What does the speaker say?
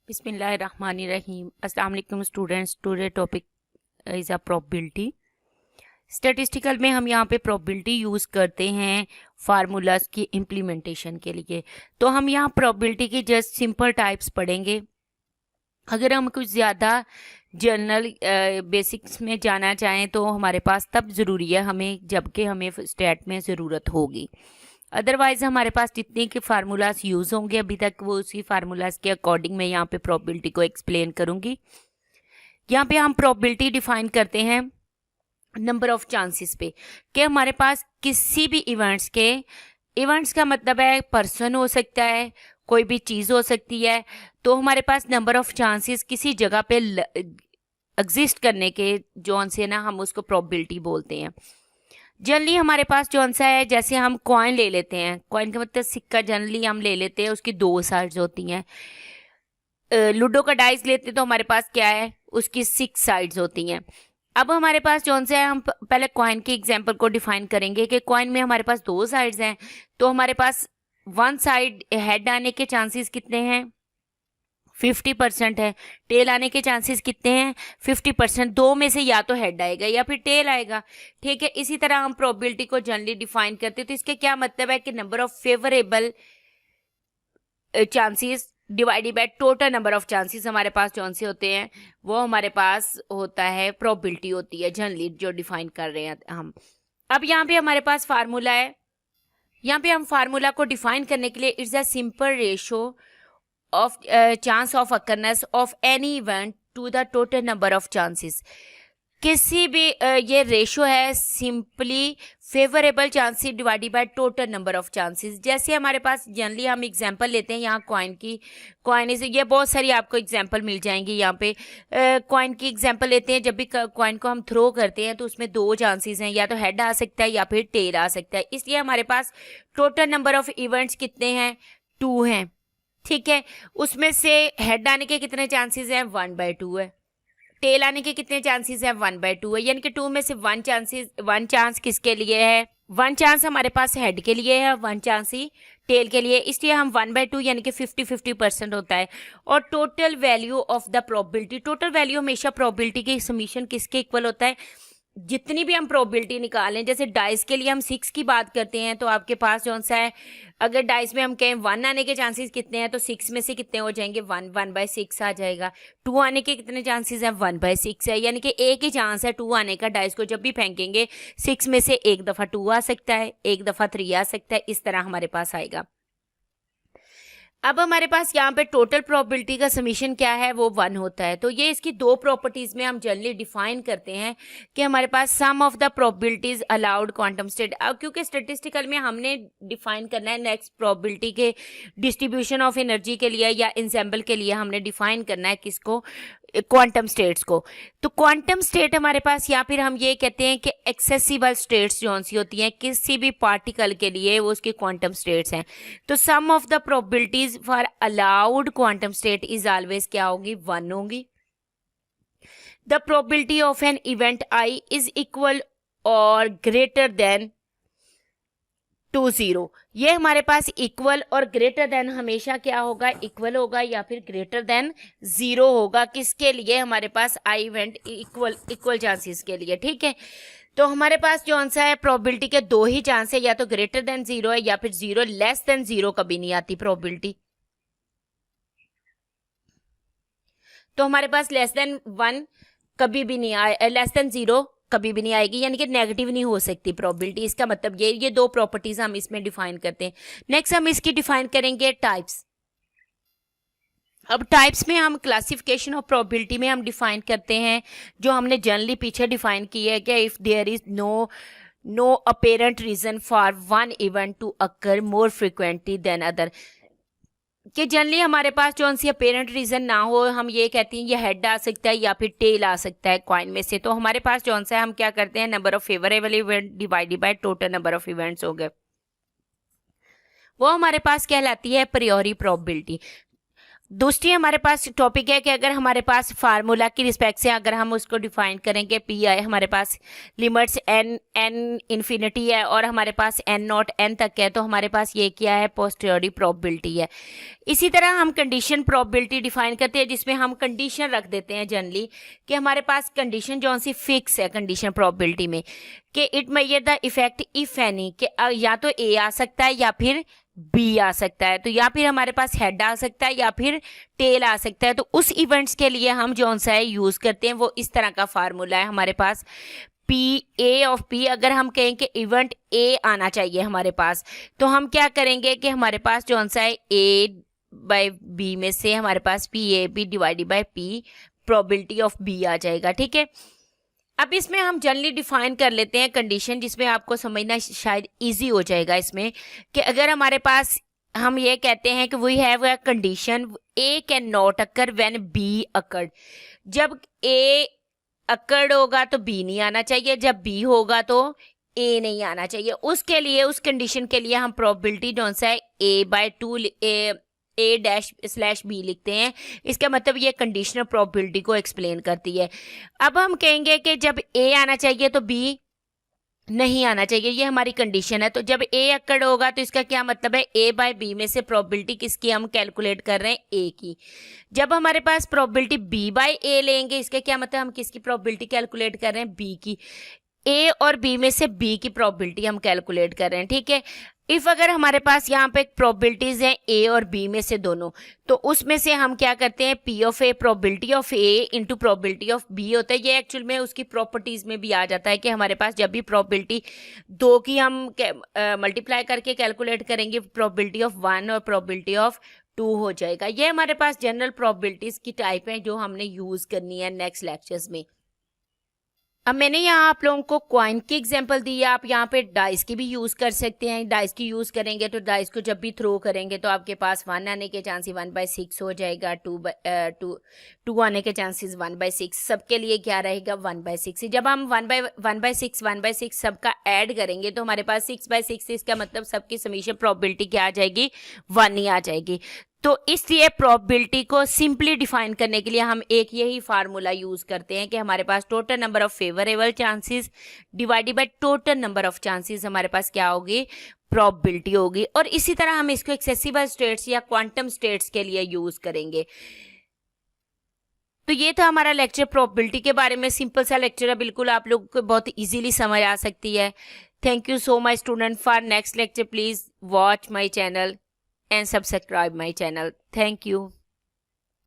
बिस्मिल्लाहिर्रहमानिर्रहीम। अस्सलाम वालेकुम students. Today topic is a probability. Statistical में हम यहाँ पे प्रोबेबिलिटी यूज़ करते हैं फार्मूलाज की इम्प्लीमेंटेशन के लिए। तो हम यहाँ प्रोबेबिलिटी की जस्ट सिंपल टाइप्स पढ़ेंगे। अगर हम कुछ ज़्यादा जनरल बेसिक्स में जाना चाहें तो हमारे पास तब ज़रूरी है हमें जबकि हमें स्टैट में ज़रूरत होगी। अदरवाइज हमारे पास जितने के फार्मूलाज यूज़ होंगे अभी तक वो उसी फार्मूलाज के अकॉर्डिंग मैं यहाँ पे प्रोबेबिलिटी को एक्सप्लेन करूँगी। यहाँ पे हम प्रोबेबिलिटी डिफाइन करते हैं नंबर ऑफ चांसेस पे कि हमारे पास किसी भी इवेंट्स का मतलब है पर्सन हो सकता है, कोई भी चीज़ हो सकती है। तो हमारे पास नंबर ऑफ चांसेस किसी जगह पे एग्जिस्ट करने के जौन से ना हम उसको प्रोबेबिलिटी बोलते हैं। जनरली हमारे पास जौन सा है, जैसे हम कॉइन ले लेते हैं, कॉइन का मतलब सिक्का जनरली हम ले लेते हैं, उसकी दो साइड्स होती हैं। लूडो का डाइस लेते हैं तो हमारे पास क्या है, उसकी 6 साइड्स होती हैं। अब हमारे पास जौन सा है, हम पहले कॉइन के एग्जांपल को डिफाइन करेंगे कि कॉइन में हमारे पास दो साइड्स हैं। तो हमारे पास वन साइड हेड आने के चांसेस कितने हैं, 50% है। टेल आने के चांसेस कितने हैं, 50%। दो में से या तो हेड आएगा या फिर टेल आएगा। ठीक है, इसी तरह हम प्रोबेबिलिटी को जनरली डिफाइन करते हैं। तो इसके क्या मतलब है कि number of favourable chances divided by total number of chances हमारे पास जौन से होते हैं वो हमारे पास होता है, प्रोबेबिलिटी होती है जनरली जो डिफाइन कर रहे हैं हम। अब यहाँ पे हमारे पास फार्मूला है। यहाँ पे हम फार्मूला को डिफाइन करने के लिए it's a simple ratio of chance of occurrence of any event to the total number of chances। किसी भी ये रेशो है simply favourable chances divided by total number of chances. जैसे हमारे पास जनरली हम एग्जांपल लेते हैं यहाँ कॉइन की, कॉइन से ये बहुत सारी आपको एग्जांपल मिल जाएंगी। यहाँ पे कॉइन की एग्जांपल लेते हैं। जब भी कॉइन को हम थ्रो करते हैं तो उसमें दो चांसेस हैं, या तो हेड आ सकता है या फिर टेल आ सकता है। इसलिए हमारे पास टोटल नंबर ऑफ इवेंट्स कितने हैं, 2 हैं। ठीक है, उसमें से हेड आने के कितने चांसेस हैं, 1/2 है। टेल आने के कितने चांसेस हैं, 1/2 है। यानी कि 2 में से 1 चांस किसके लिए है, 1 चांस हमारे पास हेड के लिए है, 1 चांस ही टेल के लिए। इसलिए हम 1/2 यानी कि 50-50% होता है। और total value of the probability, total value हमेशा प्रोबेबिलिटी की समीशन किसके इक्वल होता है, जितनी भी हम प्रोबेबिलिटी निकालें। जैसे डाइस के लिए हम 6 की बात करते हैं तो आपके पास जौन सा है, अगर डाइस में हम कहें 1 आने के चांसेस कितने हैं तो 6 में से कितने हो जाएंगे, 1/6 आ जाएगा। 2 आने के कितने चांसेस हैं, 1/6 है। यानी कि एक ही चांस है 2 आने का। डाइस को जब भी फेंकेंगे 6 में से एक दफ़ा 2 आ सकता है, एक दफ़ा 3 आ सकता है, इस तरह हमारे पास आएगा। अब हमारे पास यहाँ पे टोटल प्रोबेबिलिटी का समीशन क्या है, वो 1 होता है। तो ये इसकी दो प्रॉपर्टीज में हम जनरली डिफाइन करते हैं कि हमारे पास sum of the probabilities allowed quantum state. अब क्योंकि स्टेटिस्टिकल में हमने डिफाइन करना है नेक्स्ट प्रोबेबिलिटी के डिस्ट्रीब्यूशन ऑफ एनर्जी के लिए या इंसेम्बल के लिए हमने डिफाइन करना है किसको, क्वांटम स्टेट्स को। तो क्वांटम स्टेट हमारे पास, या फिर हम ये कहते हैं कि एक्सेसिबल स्टेट्स जो सी होती हैं किसी भी पार्टिकल के लिए, वो उसकी क्वांटम स्टेट्स हैं। तो sum of the probabilities for allowed quantum state is always क्या होगी, 1 होगी। The probability of an event I is equal और ग्रेटर देन टू 0। ये हमारे पास इक्वल और ग्रेटर देन हमेशा क्या होगा, इक्वल होगा या फिर ग्रेटर देन 0 होगा। किसके लिए, हमारे पास आई इवेंट इक्वल चांसेस के लिए। ठीक है, तो हमारे पास जो आंसर है प्रोबेबिलिटी के दो ही चांस है, या तो ग्रेटर देन 0 है या फिर 0 लेस देन 0 कभी नहीं आती प्रोबेबिलिटी। तो हमारे पास लेस देन 1 कभी भी नहीं आए, लेस देन 0 कभी भी नहीं आएगी, यानी कि नेगेटिव नहीं हो सकती प्रोबेबिलिटी। इसका मतलब ये दो प्रॉपर्टीज हम इसमें डिफाइन करते हैं। नेक्स्ट हम इसकी डिफाइन करेंगे टाइप्स। अब टाइप्स में हम क्लासिफिकेशन ऑफ प्रोबेबिलिटी में हम डिफाइन करते हैं जो हमने जनरली पीछे डिफाइन की है कि if there is no apparent reason for one event to occur more frequently than other, कि जनरली हमारे पास जो सी अपेरेंट रीजन ना हो, हम ये कहते हैं ये हेड आ सकता है या फिर टेल आ सकता है कॉइन में से। तो हमारे पास जो सा है, हम क्या करते हैं, number of favourable event divided by total number of events हो गए, वो हमारे पास कहलाती है प्रायोरी प्रोबेबिलिटी। दूसरी हमारे पास टॉपिक है कि अगर हमारे पास फार्मूला की रिस्पेक्ट से अगर हम उसको डिफाइन करेंगे, पी आई हमारे पास लिमिट्स एन इन्फिनिटी है और हमारे पास एन नॉट एन तक है, तो हमारे पास ये क्या है, पोस्टेरियरी प्रोबेबिलिटी है। इसी तरह हम कंडीशन प्रोबेबिलिटी डिफाइन करते हैं जिसमें हम कंडीशन रख देते हैं जनरली कि हमारे पास कंडीशन जो सी फिक्स है कंडीशन प्रोबेबिलिटी में कि it measure the effect if any, कि या तो ए आ सकता है या फिर बी आ सकता है, तो या फिर हमारे पास हेड आ सकता है या फिर टेल आ सकता है। तो उस इवेंट्स के लिए हम जो सा है यूज करते हैं वो इस तरह का फार्मूला है हमारे पास, पी ए ऑफ पी। अगर हम कहें कि इवेंट ए आना चाहिए हमारे पास, तो हम क्या करेंगे कि हमारे पास जो सा है ए बाय बी में से हमारे पास P A B divided by P probability of B आ जाएगा, ठीक है। अब इसमें हम जनरली डिफाइन कर लेते हैं कंडीशन, जिसमें आपको समझना शायद इजी हो जाएगा इसमें, कि अगर हमारे पास हम ये कहते हैं कि we have a condition A can not occur when B occurred, जब ए अकर्ड होगा तो बी नहीं आना चाहिए, जब बी होगा तो ए नहीं आना चाहिए। उसके लिए उस कंडीशन के लिए हम प्रोबेबिलिटी जो सा है ए बाय 2 ए डैश स्लैश बी लिखते हैं। इसका मतलब ये कंडीशनल प्रोबेबिलिटी को एक्सप्लेन करती है। अब हम कहेंगे कि जब ए आना चाहिए तो बी नहीं आना चाहिए, ये हमारी कंडीशन है। तो जब ए अक्कड़ होगा तो इसका क्या मतलब है, ए बाय बी में से प्रोबेबिलिटी किसकी हम कैलकुलेट कर रहे हैं, ए की। जब हमारे पास प्रोबेबिलिटी बी बाय ए लेंगे, इसका क्या मतलब हम किसकी प्रोबेबिलिटी कैलकुलेट कर रहे हैं, बी की। ए और बी में से बी की प्रोबेबिलिटी हम कैलकुलेट कर रहे हैं, ठीक है। इफ अगर हमारे पास यहाँ पे प्रोबेबिलिटीज हैं ए और बी में से दोनों, तो उसमें से हम क्या करते हैं, P of A probability of A into probability of B होता है। ये एक्चुअल में उसकी प्रॉपर्टीज में भी आ जाता है कि हमारे पास जब भी प्रोबेबिलिटी दो की हम मल्टीप्लाई करके कैलकुलेट करेंगे, प्रोबेबिलिटी ऑफ 1 और प्रोबेबिलिटी ऑफ 2 हो जाएगा। ये हमारे पास जनरल प्रोबेबिलिटीज की टाइप है जो हमने यूज करनी है नेक्स्ट लेक्चर्स में। अब मैंने यहाँ आप लोगों को कॉइन की एग्जांपल दी है, आप यहाँ पे डाइस की भी यूज़ कर सकते हैं। डाइस की यूज़ करेंगे तो डाइस को जब भी थ्रो करेंगे तो आपके पास 1 आने के चांसेस 1/6 हो जाएगा, 2 आने के चांसेस 1/6, सबके लिए क्या रहेगा 1/6। जब हम 1/6 सबका ऐड करेंगे तो हमारे पास 6/6, इसका मतलब सबकी समीशन प्रोबेबिलिटी क्या आ जाएगी, 1 ही आ जाएगी। तो इसलिए प्रोबेबिलिटी को सिंपली डिफाइन करने के लिए हम एक यही फार्मूला यूज करते हैं कि हमारे पास total number of favourable chances divided by total number of chances हमारे पास क्या होगी, प्रोबेबिलिटी होगी। और इसी तरह हम इसको एक्सेसिबल स्टेट्स या क्वांटम स्टेट्स के लिए यूज करेंगे। तो ये था हमारा लेक्चर प्रोबेबिलिटी के बारे में। सिंपल सा लेक्चर है, बिल्कुल आप लोगों को बहुत इजीली समझ आ सकती है। Thank you so much student. For next lecture please watch my channel and subscribe my channel. Thank you.